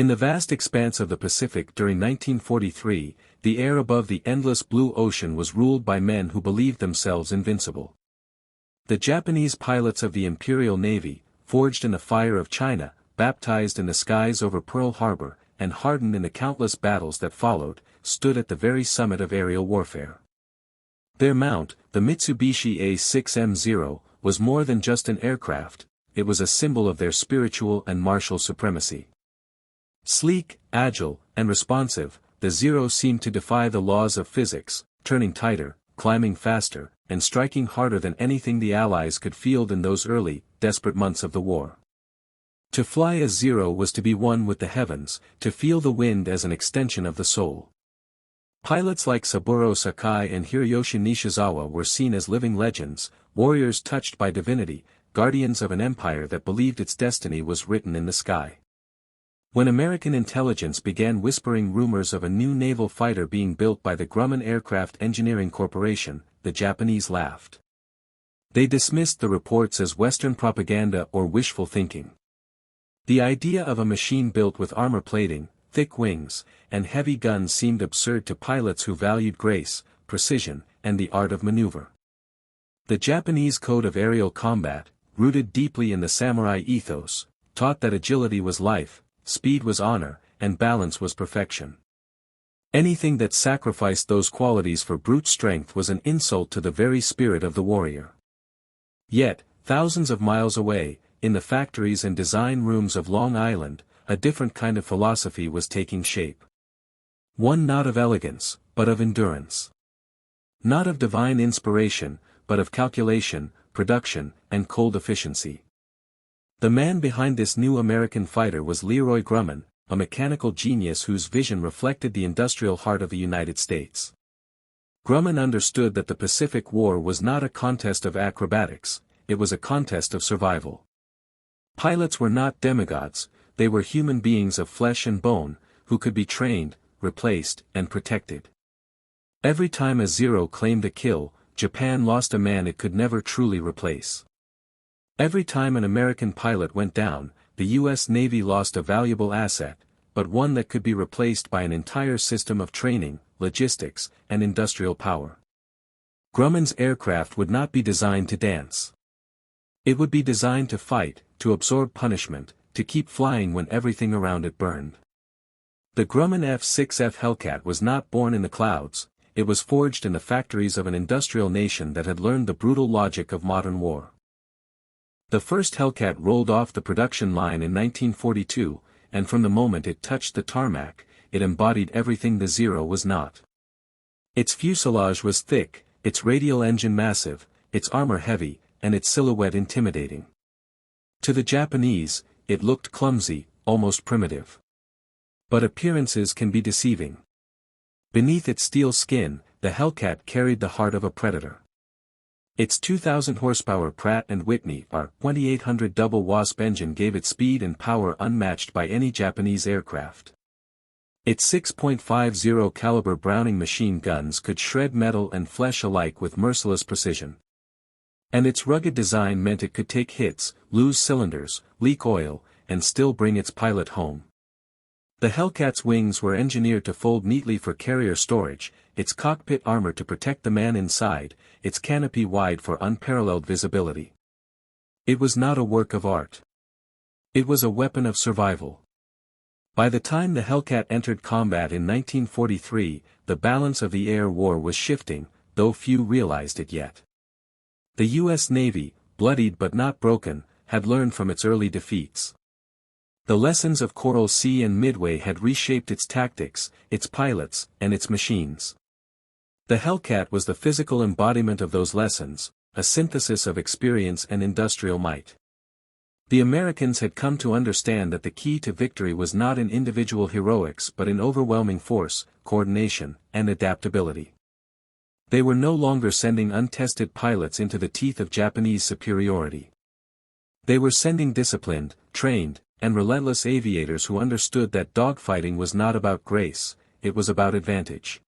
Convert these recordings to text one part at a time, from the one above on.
In the vast expanse of the Pacific during 1943, the air above the endless blue ocean was ruled by men who believed themselves invincible. The Japanese pilots of the Imperial Navy, forged in the fire of China, baptized in the skies over Pearl Harbor, and hardened in the countless battles that followed, stood at the very summit of aerial warfare. Their mount, the Mitsubishi A6M Zero, was more than just an aircraft, it was a symbol of their spiritual and martial supremacy. Sleek, agile, and responsive, the Zero seemed to defy the laws of physics, turning tighter, climbing faster, and striking harder than anything the Allies could field in those early, desperate months of the war. To fly a Zero was to be one with the heavens, to feel the wind as an extension of the soul. Pilots like Saburo Sakai and Hiroyoshi Nishizawa were seen as living legends, warriors touched by divinity, guardians of an empire that believed its destiny was written in the sky. When American intelligence began whispering rumors of a new naval fighter being built by the Grumman Aircraft Engineering Corporation, the Japanese laughed. They dismissed the reports as Western propaganda or wishful thinking. The idea of a machine built with armor plating, thick wings, and heavy guns seemed absurd to pilots who valued grace, precision, and the art of maneuver. The Japanese code of aerial combat, rooted deeply in the samurai ethos, taught that agility was life, speed was honor, and balance was perfection. Anything that sacrificed those qualities for brute strength was an insult to the very spirit of the warrior. Yet, thousands of miles away, in the factories and design rooms of Long Island, a different kind of philosophy was taking shape. One not of elegance, but of endurance. Not of divine inspiration, but of calculation, production, and cold efficiency. The man behind this new American fighter was Leroy Grumman, a mechanical genius whose vision reflected the industrial heart of the United States. Grumman understood that the Pacific War was not a contest of acrobatics, it was a contest of survival. Pilots were not demigods, they were human beings of flesh and bone, who could be trained, replaced, and protected. Every time a Zero claimed a kill, Japan lost a man it could never truly replace. Every time an American pilot went down, the U.S. Navy lost a valuable asset, but one that could be replaced by an entire system of training, logistics, and industrial power. Grumman's aircraft would not be designed to dance. It would be designed to fight, to absorb punishment, to keep flying when everything around it burned. The Grumman F6F Hellcat was not born in the clouds, it was forged in the factories of an industrial nation that had learned the brutal logic of modern war. The first Hellcat rolled off the production line in 1942, and from the moment it touched the tarmac, it embodied everything the Zero was not. Its fuselage was thick, its radial engine massive, its armor heavy, and its silhouette intimidating. To the Japanese, it looked clumsy, almost primitive. But appearances can be deceiving. Beneath its steel skin, the Hellcat carried the heart of a predator. Its 2,000 horsepower Pratt & Whitney R2800 double Wasp engine gave it speed and power unmatched by any Japanese aircraft. Its 6.50 caliber Browning machine guns could shred metal and flesh alike with merciless precision. And its rugged design meant it could take hits, lose cylinders, leak oil, and still bring its pilot home. The Hellcat's wings were engineered to fold neatly for carrier storage, its cockpit armor to protect the man inside, its canopy wide for unparalleled visibility. It was not a work of art. It was a weapon of survival. By the time the Hellcat entered combat in 1943, the balance of the air war was shifting, though few realized it yet. The U.S. Navy, bloodied but not broken, had learned from its early defeats. The lessons of Coral Sea and Midway had reshaped its tactics, its pilots, and its machines. The Hellcat was the physical embodiment of those lessons, a synthesis of experience and industrial might. The Americans had come to understand that the key to victory was not in individual heroics but in overwhelming force, coordination, and adaptability. They were no longer sending untested pilots into the teeth of Japanese superiority. They were sending disciplined, trained, and relentless aviators who understood that dogfighting was not about grace, it was about advantage.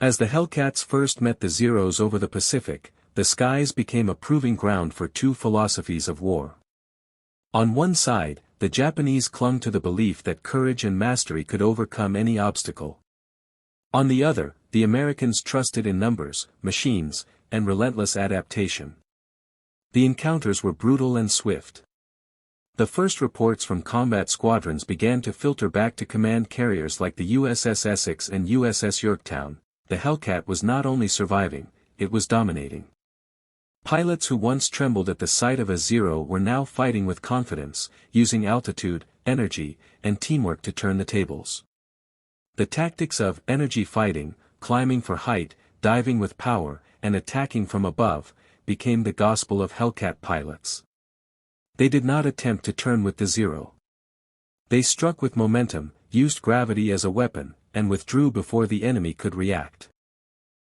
As the Hellcats first met the Zeros over the Pacific, the skies became a proving ground for two philosophies of war. On one side, the the Japanese clung to the belief that courage and mastery could overcome any obstacle. On the other, the Americans trusted in numbers, machines, and relentless adaptation. The encounters were brutal and swift. The first reports from combat squadrons began to filter back to command carriers like the USS Essex and USS Yorktown. The Hellcat was not only surviving, it was dominating. Pilots who once trembled at the sight of a Zero were now fighting with confidence, using altitude, energy, and teamwork to turn the tables. The tactics of energy fighting, climbing for height, diving with power, and attacking from above, became the gospel of Hellcat pilots. They did not attempt to turn with the Zero. They struck with momentum, used gravity as a weapon, and withdrew before the enemy could react.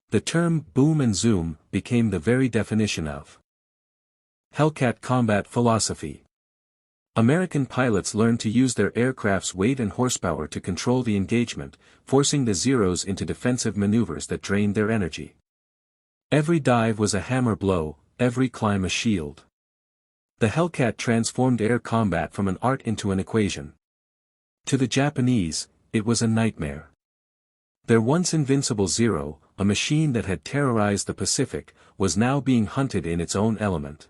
The term boom and zoom became the very definition of Hellcat combat philosophy. American pilots learned to use their aircraft's weight and horsepower to control the engagement, forcing the Zeros into defensive maneuvers that drained their energy. Every dive was a hammer blow, every climb a shield. The Hellcat transformed air combat from an art into an equation. To the Japanese, it was a nightmare. Their once invincible Zero, a machine that had terrorized the Pacific, was now being hunted in its own element.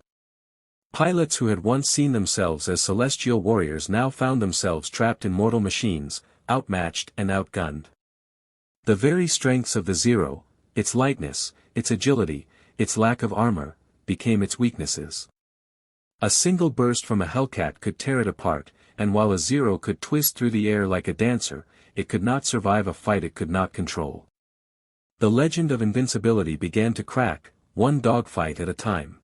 Pilots who had once seen themselves as celestial warriors now found themselves trapped in mortal machines, outmatched and outgunned. The very strengths of the Zero, its lightness, its agility, its lack of armor, became its weaknesses. A single burst from a Hellcat could tear it apart, and while a Zero could twist through the air like a dancer, it could not survive a fight it could not control. The legend of invincibility began to crack, one dogfight at a time.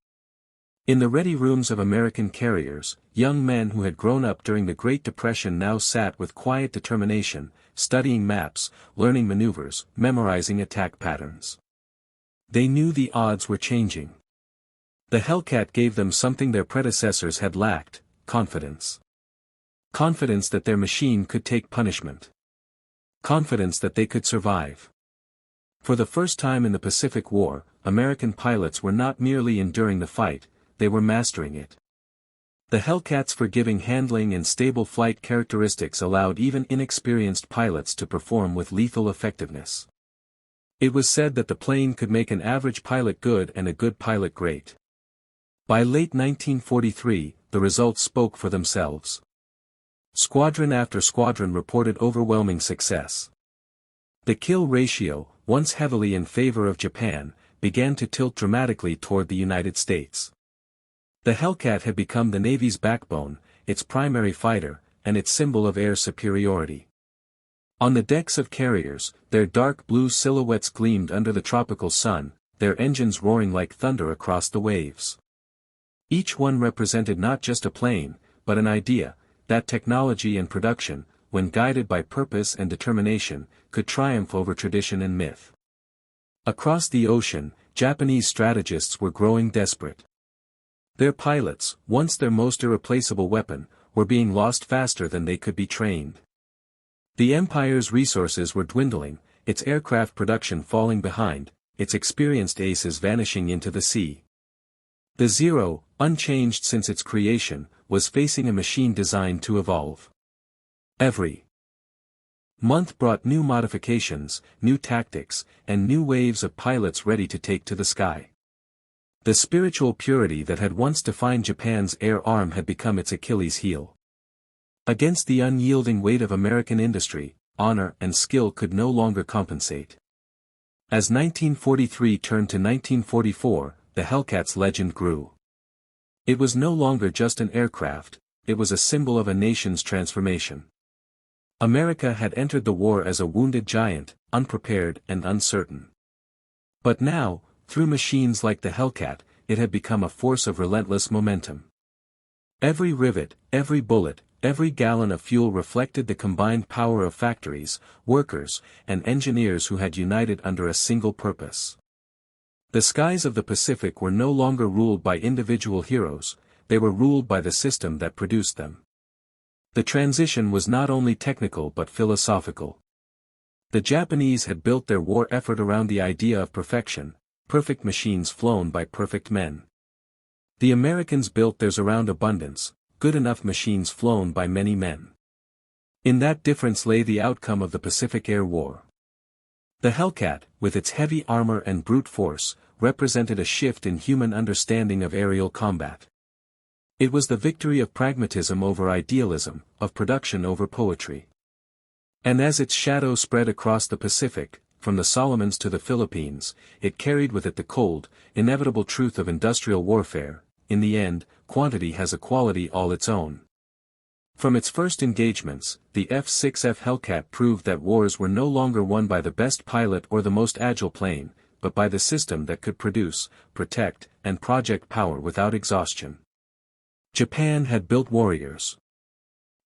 In the ready rooms of American carriers, young men who had grown up during the Great Depression now sat with quiet determination, studying maps, learning maneuvers, memorizing attack patterns. They knew the odds were changing. The Hellcat gave them something their predecessors had lacked: confidence. Confidence that their machine could take punishment. Confidence that they could survive. For the first time in the Pacific War, American pilots were not merely enduring the fight, they were mastering it. The Hellcat's forgiving handling and stable flight characteristics allowed even inexperienced pilots to perform with lethal effectiveness. It was said that the plane could make an average pilot good and a good pilot great. By late 1943, the results spoke for themselves. Squadron after squadron reported overwhelming success. The kill ratio, once heavily in favor of Japan, began to tilt dramatically toward the United States. The Hellcat had become the Navy's backbone, its primary fighter, and its symbol of air superiority. On the decks of carriers, their dark blue silhouettes gleamed under the tropical sun, their engines roaring like thunder across the waves. Each one represented not just a plane, but an idea, that technology and production, when guided by purpose and determination, could triumph over tradition and myth. Across the ocean, Japanese strategists were growing desperate. Their pilots, once their most irreplaceable weapon, were being lost faster than they could be trained. The empire's resources were dwindling, its aircraft production falling behind, its experienced aces vanishing into the sea. The Zero, unchanged since its creation, was facing a machine designed to evolve. Every month brought new modifications, new tactics, and new waves of pilots ready to take to the sky. The spiritual purity that had once defined Japan's air arm had become its Achilles heel. Against the unyielding weight of American industry, honor and skill could no longer compensate. As 1943 turned to 1944, the Hellcat's legend grew. It was no longer just an aircraft, it was a symbol of a nation's transformation. America had entered the war as a wounded giant, unprepared and uncertain. But now, through machines like the Hellcat, it had become a force of relentless momentum. Every rivet, every bullet, every gallon of fuel reflected the combined power of factories, workers, and engineers who had united under a single purpose. The skies of the Pacific were no longer ruled by individual heroes, they were ruled by the system that produced them. The transition was not only technical but philosophical. The Japanese had built their war effort around the idea of perfection, perfect machines flown by perfect men. The Americans built theirs around abundance, good enough machines flown by many men. In that difference lay the outcome of the Pacific Air War. The Hellcat, with its heavy armor and brute force, represented a shift in human understanding of aerial combat. It was the victory of pragmatism over idealism, of production over poetry. And as its shadow spread across the Pacific, from the Solomons to the Philippines, it carried with it the cold, inevitable truth of industrial warfare: in the end, quantity has a quality all its own. From its first engagements, the F-6F Hellcat proved that wars were no longer won by the best pilot or the most agile plane, but by the system that could produce, protect, and project power without exhaustion. Japan had built warriors.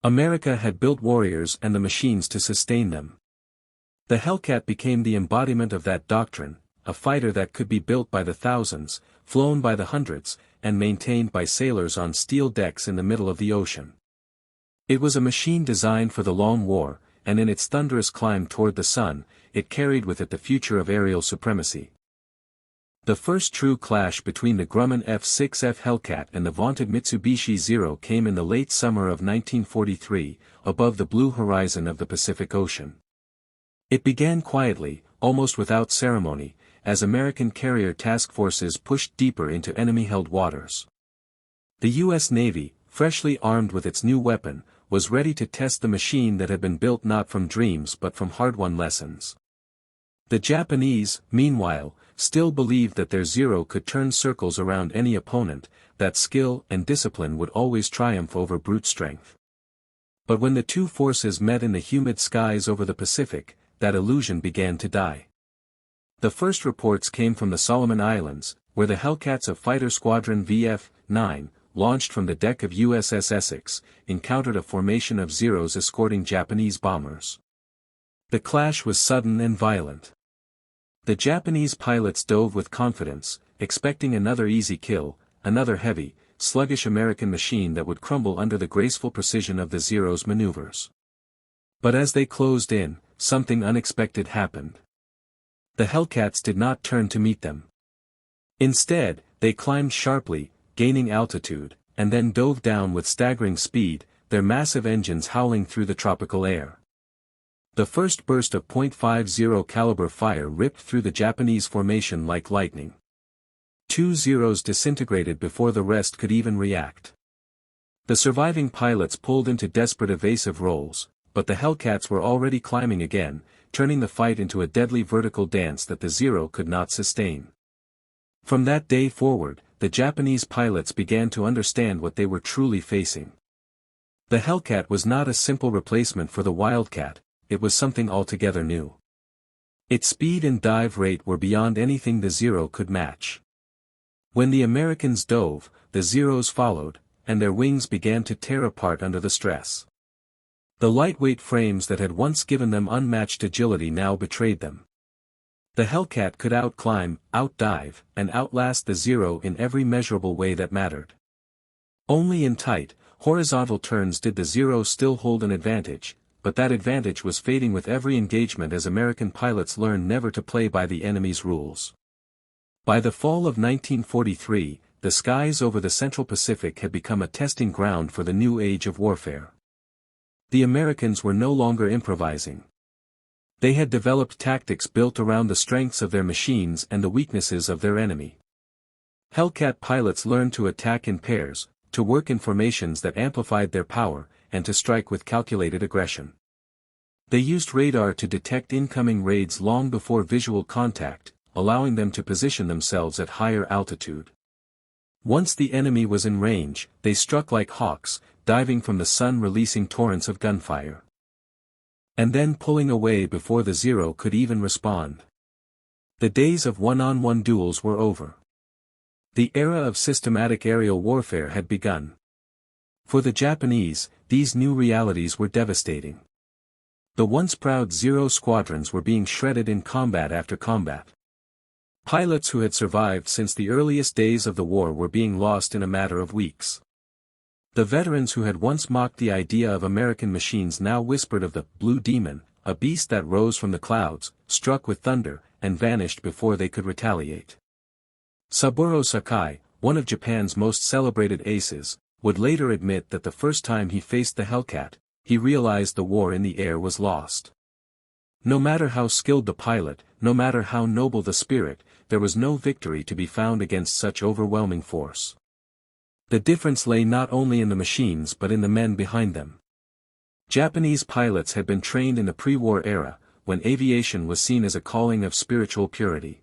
America had built warriors and the machines to sustain them. The Hellcat became the embodiment of that doctrine, a fighter that could be built by the thousands, flown by the hundreds, and maintained by sailors on steel decks in the middle of the ocean. It was a machine designed for the long war, and in its thunderous climb toward the sun, it carried with it the future of aerial supremacy. The first true clash between the Grumman F6F Hellcat and the vaunted Mitsubishi Zero came in the late summer of 1943, above the blue horizon of the Pacific Ocean. It began quietly, almost without ceremony, as American carrier task forces pushed deeper into enemy-held waters. The U.S. Navy, freshly armed with its new weapon, was ready to test the machine that had been built not from dreams but from hard-won lessons. The Japanese, meanwhile, still believed that their Zero could turn circles around any opponent, that skill and discipline would always triumph over brute strength. But when the two forces met in the humid skies over the Pacific, that illusion began to die. The first reports came from the Solomon Islands, where the Hellcats of Fighter Squadron VF-9, launched from the deck of USS Essex, encountered a formation of Zeros escorting Japanese bombers. The clash was sudden and violent. The Japanese pilots dove with confidence, expecting another easy kill, another heavy, sluggish American machine that would crumble under the graceful precision of the Zero's maneuvers. But as they closed in, something unexpected happened. The Hellcats did not turn to meet them. Instead, they climbed sharply, gaining altitude, and then dove down with staggering speed, their massive engines howling through the tropical air. The first burst of .50 caliber fire ripped through the Japanese formation like lightning. 2 Zeros disintegrated before the rest could even react. The surviving pilots pulled into desperate evasive roles, but the Hellcats were already climbing again, turning the fight into a deadly vertical dance that the Zero could not sustain. From that day forward, the Japanese pilots began to understand what they were truly facing. The Hellcat was not a simple replacement for the Wildcat, it was something altogether new. Its speed and dive rate were beyond anything the Zero could match. When the Americans dove, the Zeros followed, and their wings began to tear apart under the stress. The lightweight frames that had once given them unmatched agility now betrayed them. The Hellcat could outclimb, outdive, and outlast the Zero in every measurable way that mattered. Only in tight, horizontal turns did the Zero still hold an advantage, but that advantage was fading with every engagement as American pilots learned never to play by the enemy's rules. By the fall of 1943, the skies over the Central Pacific had become a testing ground for the new age of warfare. The Americans were no longer improvising. They had developed tactics built around the strengths of their machines and the weaknesses of their enemy. Hellcat pilots learned to attack in pairs, to work in formations that amplified their power, and to strike with calculated aggression. They used radar to detect incoming raids long before visual contact, allowing them to position themselves at higher altitude. Once the enemy was in range, they struck like hawks, diving from the sun, releasing torrents of gunfire. And then pulling away before the Zero could even respond. The days of one-on-one duels were over. The era of systematic aerial warfare had begun. For the Japanese, these new realities were devastating. The once proud Zero squadrons were being shredded in combat after combat. Pilots who had survived since the earliest days of the war were being lost in a matter of weeks. The veterans who had once mocked the idea of American machines now whispered of the Blue Demon, a beast that rose from the clouds, struck with thunder, and vanished before they could retaliate. Saburo Sakai, one of Japan's most celebrated aces, would later admit that the first time he faced the Hellcat, he realized the war in the air was lost. No matter how skilled the pilot, no matter how noble the spirit, there was no victory to be found against such overwhelming force. The difference lay not only in the machines but in the men behind them. Japanese pilots had been trained in the pre-war era, when aviation was seen as a calling of spiritual purity.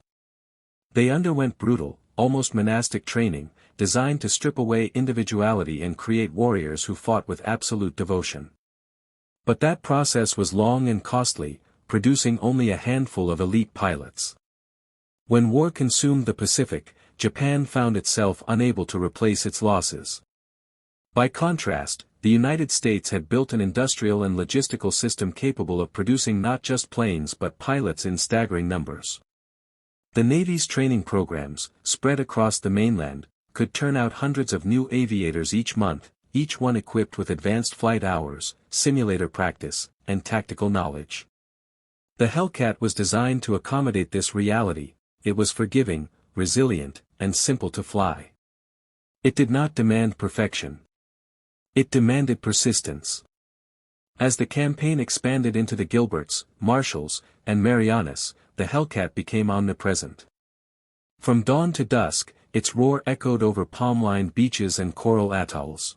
They underwent brutal, almost monastic training, designed to strip away individuality and create warriors who fought with absolute devotion. But that process was long and costly, producing only a handful of elite pilots. When war consumed the Pacific, Japan found itself unable to replace its losses. By contrast, the United States had built an industrial and logistical system capable of producing not just planes but pilots in staggering numbers. The Navy's training programs, spread across the mainland, could turn out hundreds of new aviators each month, each one equipped with advanced flight hours, simulator practice, and tactical knowledge. The Hellcat was designed to accommodate this reality. It was forgiving, resilient, and simple to fly. It did not demand perfection. It demanded persistence. As the campaign expanded into the Gilberts, Marshalls, and Marianas, the Hellcat became omnipresent. From dawn to dusk, its roar echoed over palm-lined beaches and coral atolls.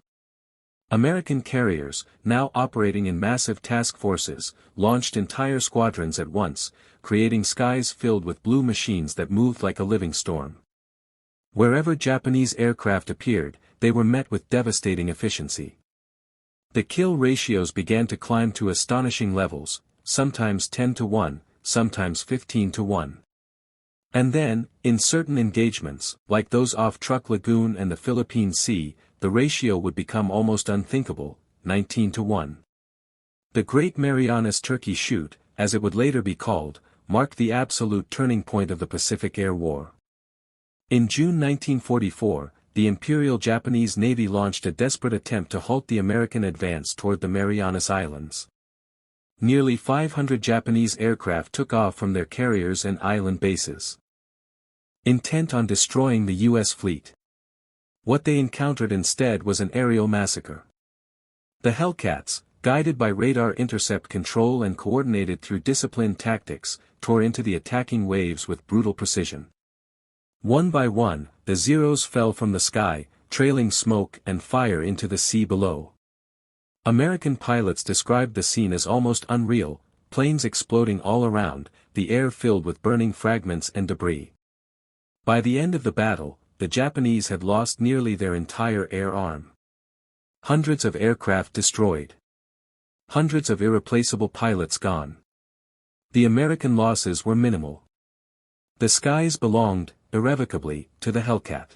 American carriers, now operating in massive task forces, launched entire squadrons at once, creating skies filled with blue machines that moved like a living storm. Wherever Japanese aircraft appeared, they were met with devastating efficiency. The kill ratios began to climb to astonishing levels, sometimes 10-1, sometimes 15-1. And then, in certain engagements, like those off Truk Lagoon and the Philippine Sea, the ratio would become almost unthinkable, 19-1. The Great Marianas Turkey Shoot, as it would later be called, marked the absolute turning point of the Pacific Air War. In June 1944, the Imperial Japanese Navy launched a desperate attempt to halt the American advance toward the Marianas Islands. Nearly 500 Japanese aircraft took off from their carriers and island bases, intent on destroying the U.S. fleet. What they encountered instead was an aerial massacre. The Hellcats, guided by radar intercept control and coordinated through disciplined tactics, tore into the attacking waves with brutal precision. One by one, the Zeros fell from the sky, trailing smoke and fire into the sea below. American pilots described the scene as almost unreal, planes exploding all around, the air filled with burning fragments and debris. By the end of the battle, the Japanese had lost nearly their entire air arm. Hundreds of aircraft destroyed. Hundreds of irreplaceable pilots gone. The American losses were minimal. The skies belonged, irrevocably, to the Hellcat.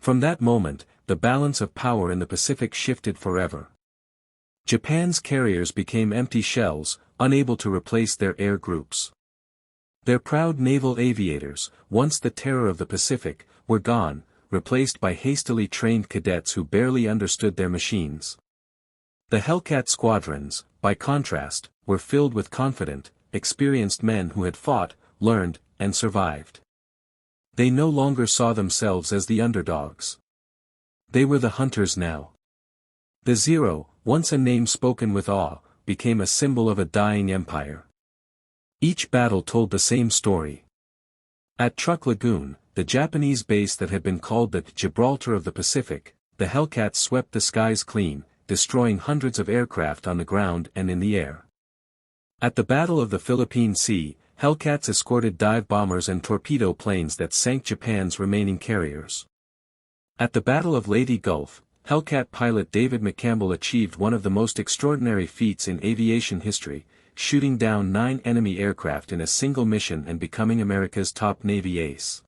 From that moment, the balance of power in the Pacific shifted forever. Japan's carriers became empty shells, unable to replace their air groups. Their proud naval aviators, once the terror of the Pacific, were gone, replaced by hastily trained cadets who barely understood their machines. The Hellcat squadrons, by contrast, were filled with confident, experienced men who had fought, learned, and survived. They no longer saw themselves as the underdogs. They were the hunters now. The Zero, once a name spoken with awe, became a symbol of a dying empire. Each battle told the same story. At Truk Lagoon, the Japanese base that had been called the Gibraltar of the Pacific, the Hellcats swept the skies clean, destroying hundreds of aircraft on the ground and in the air. At the Battle of the Philippine Sea, Hellcats escorted dive bombers and torpedo planes that sank Japan's remaining carriers. At the Battle of Leyte Gulf, Hellcat pilot David McCampbell achieved one of the most extraordinary feats in aviation history, shooting down 9 enemy aircraft in a single mission and becoming America's top Navy ace.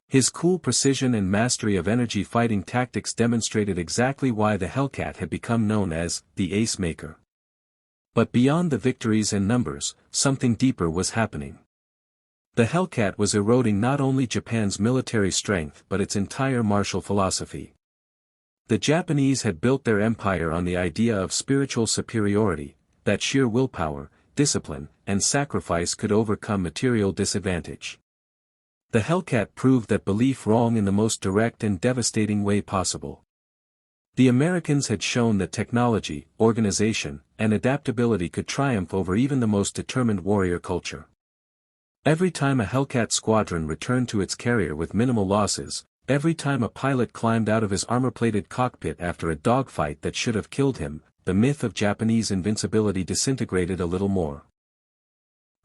His cool precision and mastery of energy fighting tactics demonstrated exactly why the Hellcat had become known as the ace maker. But beyond the victories and numbers, something deeper was happening. The Hellcat was eroding not only Japan's military strength but its entire martial philosophy. The Japanese had built their empire on the idea of spiritual superiority, that sheer willpower, discipline, and sacrifice could overcome material disadvantage. The Hellcat proved that belief wrong in the most direct and devastating way possible. The Americans had shown that technology, organization, and adaptability could triumph over even the most determined warrior culture. Every time a Hellcat squadron returned to its carrier with minimal losses, every time a pilot climbed out of his armor-plated cockpit after a dogfight that should have killed him, the myth of Japanese invincibility disintegrated a little more.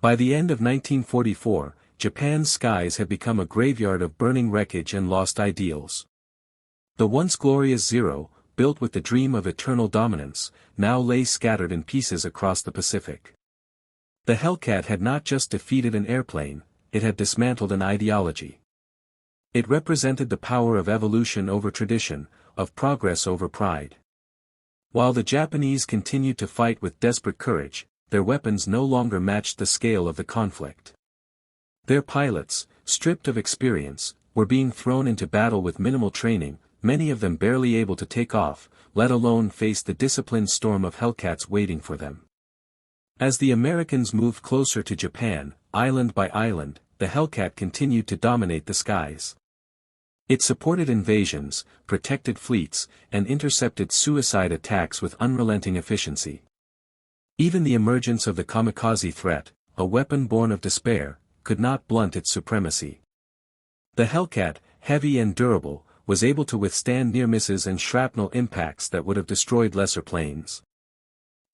By the end of 1944, Japan's skies had become a graveyard of burning wreckage and lost ideals. The once glorious Zero, built with the dream of eternal dominance, now lay scattered in pieces across the Pacific. The Hellcat had not just defeated an airplane, it had dismantled an ideology. It represented the power of evolution over tradition, of progress over pride. While the Japanese continued to fight with desperate courage, their weapons no longer matched the scale of the conflict. Their pilots, stripped of experience, were being thrown into battle with minimal training, many of them barely able to take off, let alone face the disciplined storm of Hellcats waiting for them. As the Americans moved closer to Japan, island by island, the Hellcat continued to dominate the skies. It supported invasions, protected fleets, and intercepted suicide attacks with unrelenting efficiency. Even the emergence of the kamikaze threat, a weapon born of despair, could not blunt its supremacy. The Hellcat, heavy and durable, was able to withstand near misses and shrapnel impacts that would have destroyed lesser planes.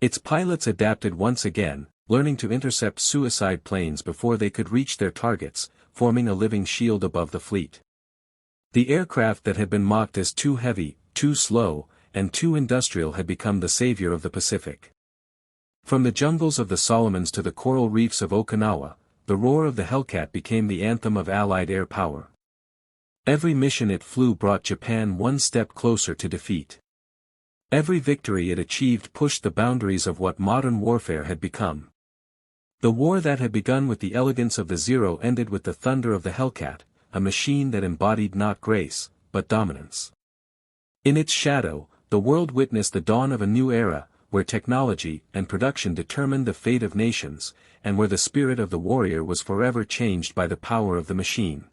Its pilots adapted once again, learning to intercept suicide planes before they could reach their targets, forming a living shield above the fleet. The aircraft that had been mocked as too heavy, too slow, and too industrial had become the savior of the Pacific. From the jungles of the Solomons to the coral reefs of Okinawa, the roar of the Hellcat became the anthem of Allied air power. Every mission it flew brought Japan one step closer to defeat. Every victory it achieved pushed the boundaries of what modern warfare had become. The war that had begun with the elegance of the Zero ended with the thunder of the Hellcat, a machine that embodied not grace, but dominance. In its shadow, the world witnessed the dawn of a new era, where technology and production determined the fate of nations, and where the spirit of the warrior was forever changed by the power of the machine.